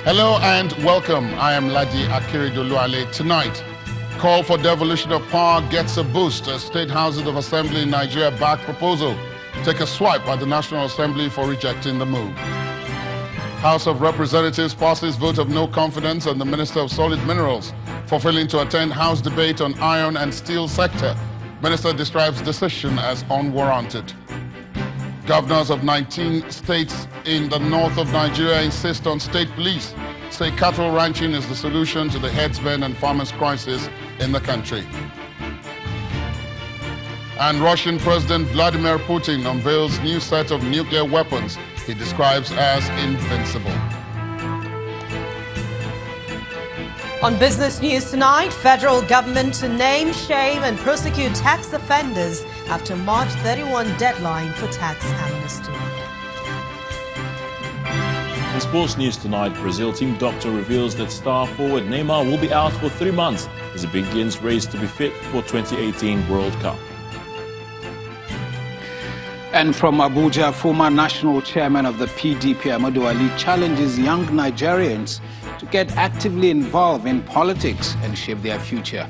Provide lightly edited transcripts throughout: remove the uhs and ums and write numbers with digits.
Hello and welcome. I am Ladi Akiridoluale. Tonight, call for devolution of power gets a boost as State Houses of Assembly in Nigeria back proposal. Take a swipe at the National Assembly for rejecting the move. House of Representatives passes vote of no confidence on the Minister of Solid Minerals for failing to attend House debate on iron and steel sector. Minister describes decision as unwarranted. Governors of 19 states in the north of Nigeria insist on state police, say cattle ranching is the solution to the herdsmen and farmers' crisis in the country. And Russian President Vladimir Putin unveils new set of nuclear weapons he describes as invincible. On Business News tonight, federal government to name, shame and prosecute tax offenders after March 31 deadline for tax amnesty. In sports news tonight, Brazil team doctor reveals that star forward Neymar will be out for 3 months as he begins race to be fit for 2018 World Cup. And from Abuja, former national chairman of the PDP, Amadu Ali, challenges young Nigerians to get actively involved in politics and shape their future.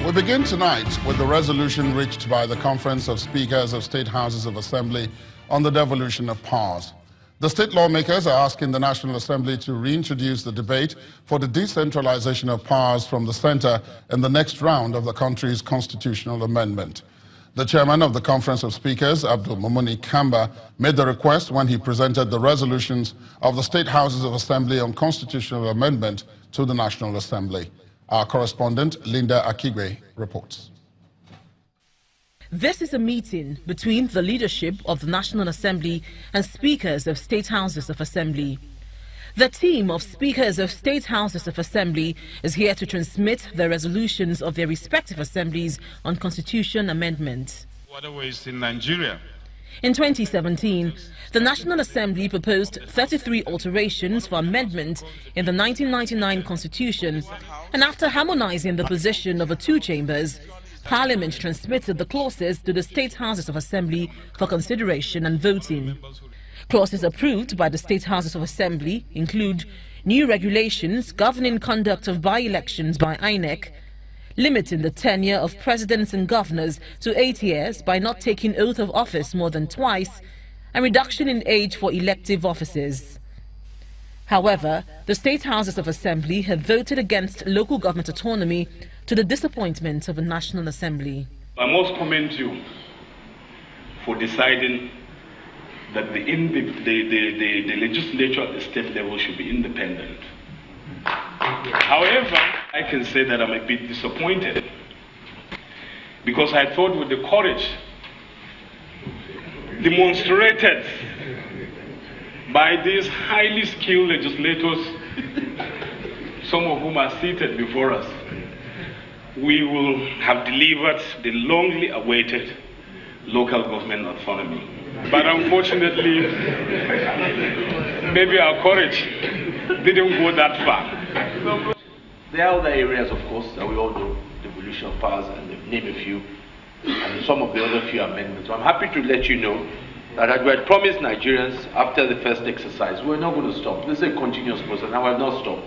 We begin tonight with the resolution reached by the Conference of Speakers of State Houses of Assembly on the devolution of powers. The state lawmakers are asking the National Assembly to reintroduce the debate for the decentralization of powers from the center in the next round of the country's constitutional amendment. The chairman of the Conference of Speakers, Abdul Mumuni Kamba, made the request when he presented the resolutions of the State Houses of Assembly on constitutional amendment to the National Assembly. Our correspondent, Linda Akigwe, reports. This is a meeting between the leadership of the National Assembly and speakers of State Houses of Assembly. The team of speakers of State Houses of Assembly is here to transmit the resolutions of their respective assemblies on constitution amendment. Waterways in Nigeria. In 2017, the National Assembly proposed 33 alterations for amendment in the 1999 Constitution, and after harmonizing the position of the two chambers, Parliament transmitted the clauses to the State Houses of Assembly for consideration and voting. Clauses approved by the State Houses of Assembly include new regulations governing conduct of by-elections by INEC, limiting the tenure of presidents and governors to 8 years by not taking oath of office more than twice, and reduction in age for elective offices. However, the State Houses of Assembly have voted against local government autonomy to the disappointment of the National Assembly. I must commend you for deciding that the legislature at the state level should be independent. However, I can say that I'm a bit disappointed because I thought with the courage demonstrated by these highly skilled legislators, some of whom are seated before us, we will have delivered the longly awaited local government autonomy. But unfortunately, maybe our courage didn't go that far. There are other areas, of course, that we all know, devolution of powers, and they've named a few, and some of the other few amendments. So I'm happy to let you know that as we had promised Nigerians after the first exercise, we're not going to stop. This is a continuous process, and we have not stopped.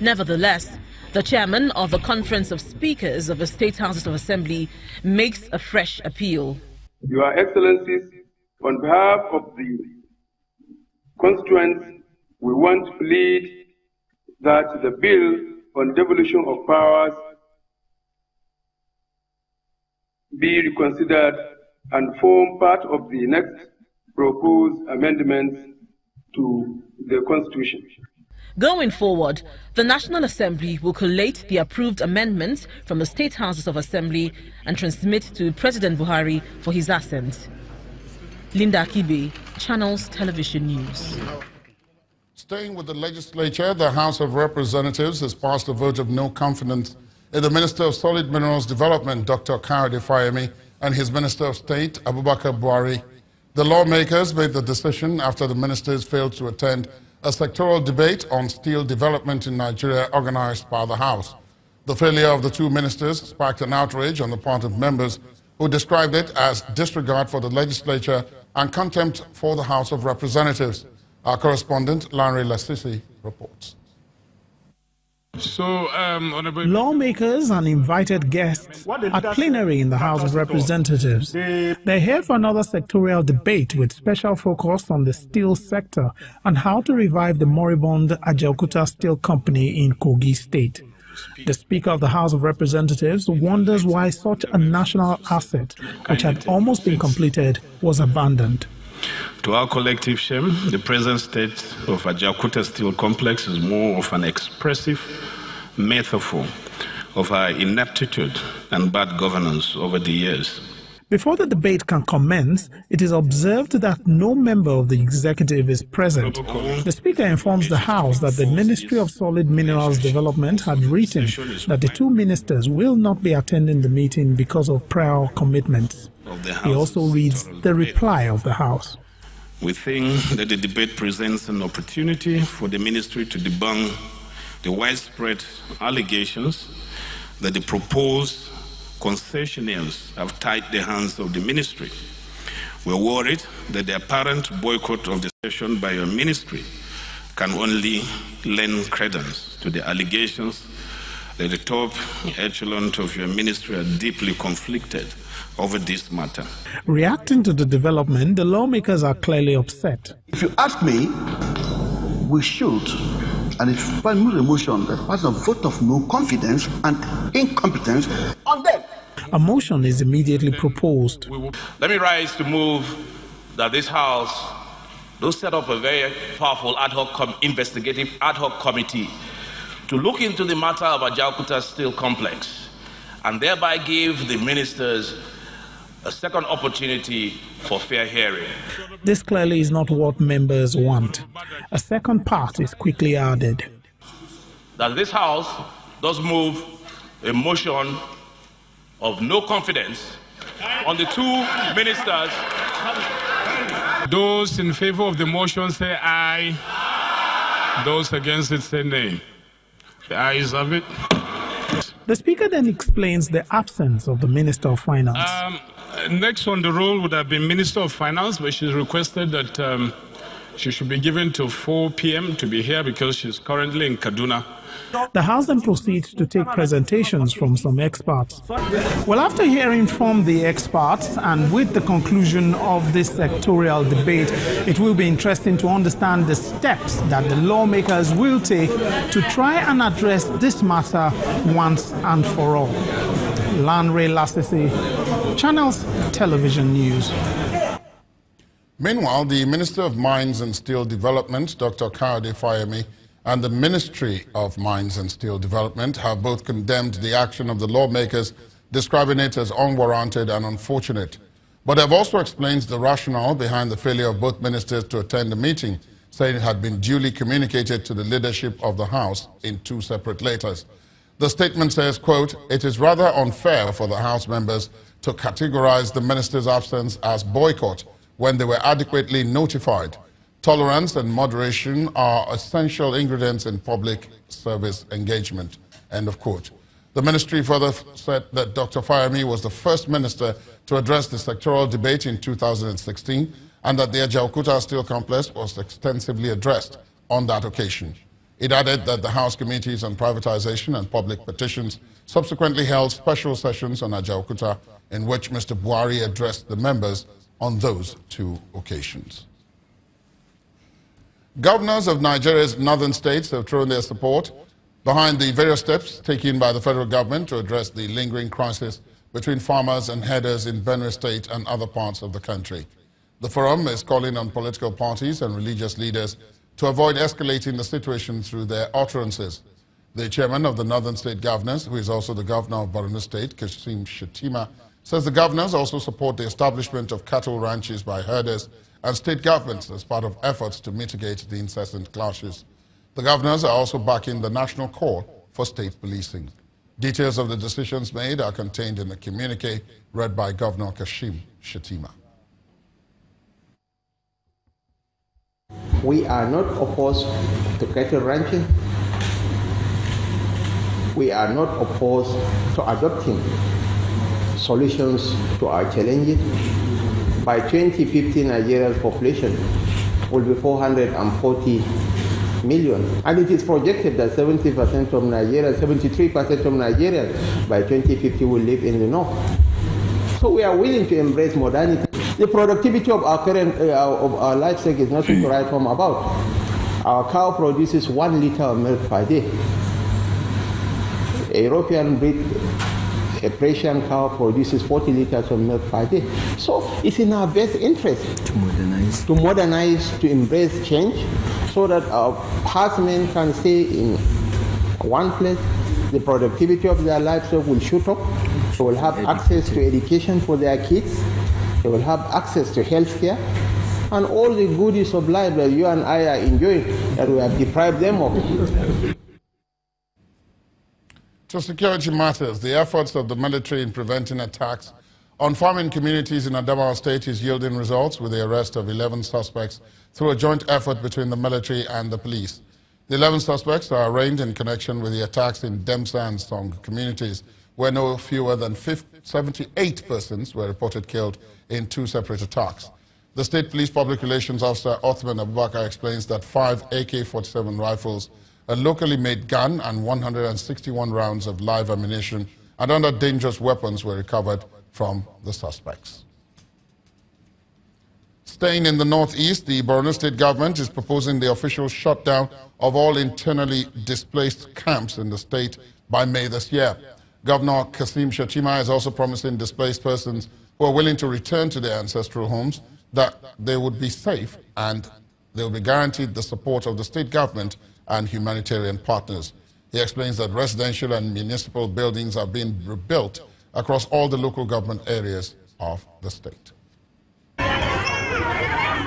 Nevertheless, the chairman of the Conference of Speakers of the State Houses of Assembly makes a fresh appeal. Your Excellencies, on behalf of the constituents, we want to plead that the bill on devolution of powers be reconsidered and form part of the next proposed amendments to the Constitution. Going forward, the National Assembly will collate the approved amendments from the State Houses of Assembly and transmit to President Buhari for his assent. Linda Akibe, Channels Television News. Staying with the legislature, the House of Representatives has passed a vote of no confidence in the Minister of Solid Minerals Development, Dr. Kayode Fayemi, and his Minister of State, Abubakar Buhari. The lawmakers made the decision after the ministers failed to attend a sectoral debate on steel development in Nigeria organized by the House. The failure of the two ministers sparked an outrage on the part of members who described it as disregard for the legislature and contempt for the House of Representatives. Our correspondent, Lanre Lasisi, reports. Lawmakers and invited guests at plenary in the House of Representatives. They're here for another sectorial debate with special focus on the steel sector and how to revive the moribund Ajaokuta Steel Company in Kogi State. The Speaker of the House of Representatives wonders why such a national asset, which had almost been completed, was abandoned. To our collective shame, the present state of Ajaokuta Steel Complex is more of an expressive metaphor of our ineptitude and bad governance over the years. Before the debate can commence, it is observed that no member of the executive is present. The Speaker informs the House that the Ministry of Solid Minerals Development had written that the two ministers will not be attending the meeting because of prior commitments. He also reads the reply of the House. We think that the debate presents an opportunity for the ministry to debunk the widespread allegations that the proposed concessionaires have tied the hands of the ministry. We're worried that the apparent boycott of the session by your ministry can only lend credence to the allegations that the top echelon of your ministry are deeply conflicted over this matter. Reacting to the development, the lawmakers are clearly upset. If you ask me, we should, and if by move a motion that has a vote of no confidence and incompetence on them. A motion is immediately proposed. Let me rise to move that this House do set up a very powerful investigative ad hoc committee to look into the matter of Ajaokuta Steel Complex and thereby give the ministers a second opportunity for fair hearing. This clearly is not what members want. A second part is quickly added. That this House does move a motion of no confidence on the two ministers. Those in favor of the motion say aye. Those against it say nay. The ayes have it. The Speaker then explains the absence of the Minister of Finance. Next on the roll would have been Minister of Finance, but she's requested that she should be given till 4 p.m. to be here because she's currently in Kaduna. The House then proceeds to take presentations from some experts. Well, after hearing from the experts and with the conclusion of this sectorial debate, it will be interesting to understand the steps that the lawmakers will take to try and address this matter once and for all. Lanre Lasisi, Channels Television News. Meanwhile, the Minister of Mines and Steel Development, Dr. Kayode Fayemi, and the Ministry of Mines and Steel Development have both condemned the action of the lawmakers, describing it as unwarranted and unfortunate. But they've also explained the rationale behind the failure of both ministers to attend the meeting, saying it had been duly communicated to the leadership of the House in 2 separate letters. The statement says, quote, "It is rather unfair for the House members to categorize the minister's absence as boycott when they were adequately notified. Tolerance and moderation are essential ingredients in public service engagement," end of quote. The ministry further said that Dr. Fayemi was the first minister to address the sectoral debate in 2016 and that the Ajaokuta Steel Complex was extensively addressed on that occasion. It added that the House Committees on Privatization and Public Petitions subsequently held special sessions on Ajaokuta in which Mr. Buhari addressed the members on those 2 occasions. Governors of Nigeria's northern states have thrown their support behind the various steps taken by the federal government to address the lingering crisis between farmers and herders in Benue State and other parts of the country. The forum is calling on political parties and religious leaders to avoid escalating the situation through their utterances. The chairman of the Northern State Governors, who is also the governor of Borno State, Kashim Shettima, says the governors also support the establishment of cattle ranches by herders and state governments as part of efforts to mitigate the incessant clashes. The governors are also backing the national call for state policing. Details of the decisions made are contained in a communique read by Governor Kashim Shettima. We are not opposed to cattle ranching. we are not opposed to adopting solutions to our challenges. By 2050, Nigeria's population will be 440 million. And it is projected that 70% of Nigeria, 73% of Nigerians by 2050 will live in the north. So we are willing to embrace modernity. The productivity of our current of our livestock is nothing to write home about. Our cow produces 1 liter of milk per day. A European breed, a Persian cow produces 40 liters of milk per day. So it's in our best interest to modernize, to embrace change, so that our herdsmen can stay in one place. The productivity of their livestock will shoot up. They will have access to education for their kids. They will have access to health care and all the goodies of life that you and I are enjoying that we have deprived them of. To security matters, the efforts of the military in preventing attacks on farming communities in Adamawa State is yielding results with the arrest of 11 suspects through a joint effort between the military and the police. The 11 suspects are arraigned in connection with the attacks in Demsa and Song communities, where no fewer than 78 persons were reported killed in 2 separate attacks. The State Police Public Relations Officer Othman Abubakar explains that 5 AK-47 rifles, a locally made gun and 161 rounds of live ammunition and other dangerous weapons were recovered from the suspects. Staying in the northeast, the Borno State government is proposing the official shutdown of all internally displaced camps in the state by May this year. Governor Kasim Shettima is also promising displaced persons who are willing to return to their ancestral homes that they would be safe and they will be guaranteed the support of the state government and humanitarian partners. He explains that residential and municipal buildings are being rebuilt across all the local government areas of the state.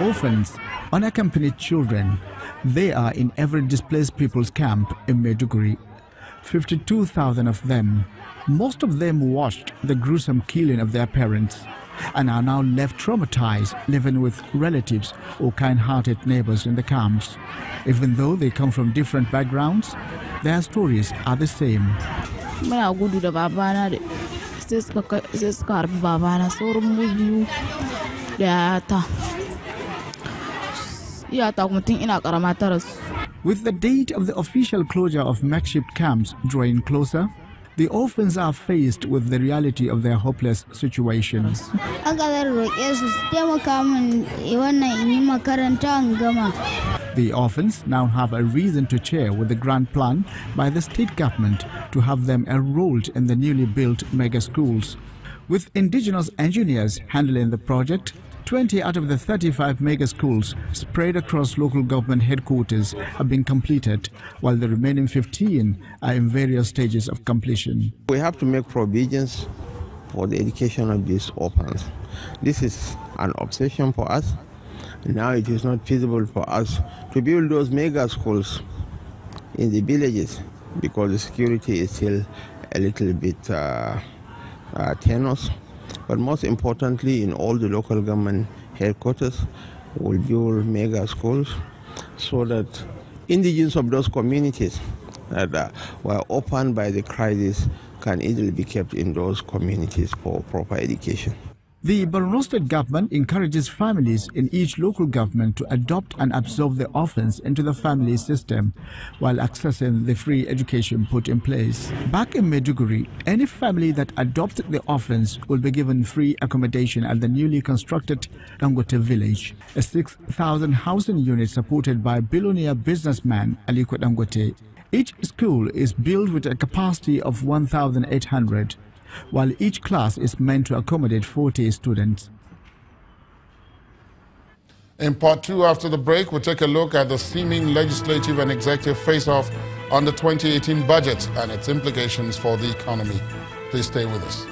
Orphans, unaccompanied children, they are in every displaced people's camp in Maiduguri. 52,000 of them. Most of them watched the gruesome killing of their parents and are now left traumatized, living with relatives or kind-hearted neighbors in the camps. Even though they come from different backgrounds, their stories are the same. With the date of the official closure of makeshift camps drawing closer, the orphans are faced with the reality of their hopeless situation. The orphans now have a reason to cheer with the grand plan by the state government to have them enrolled in the newly built mega schools. With indigenous engineers handling the project, 20 out of the 35 mega schools spread across local government headquarters have been completed, while the remaining 15 are in various stages of completion. We have to make provisions for the education of these orphans. This is an obsession for us. Now it is not feasible for us to build those mega schools in the villages because the security is still a little bit tenuous. But most importantly, in all the local government headquarters, we'll build mega schools so that indigenes of those communities that were opened by the crisis can easily be kept in those communities for proper education. The Borno State government encourages families in each local government to adopt and absorb the orphans into the family system while accessing the free education put in place. Back in Maiduguri, any family that adopts the orphans will be given free accommodation at the newly constructed Dangote village, a 6,000 housing unit supported by billionaire businessman Aliko Dangote. Each school is built with a capacity of 1,800. While each class is meant to accommodate 40 students. In part 2, after the break, we'll take a look at the seeming legislative and executive face-off on the 2018 budget and its implications for the economy. Please stay with us.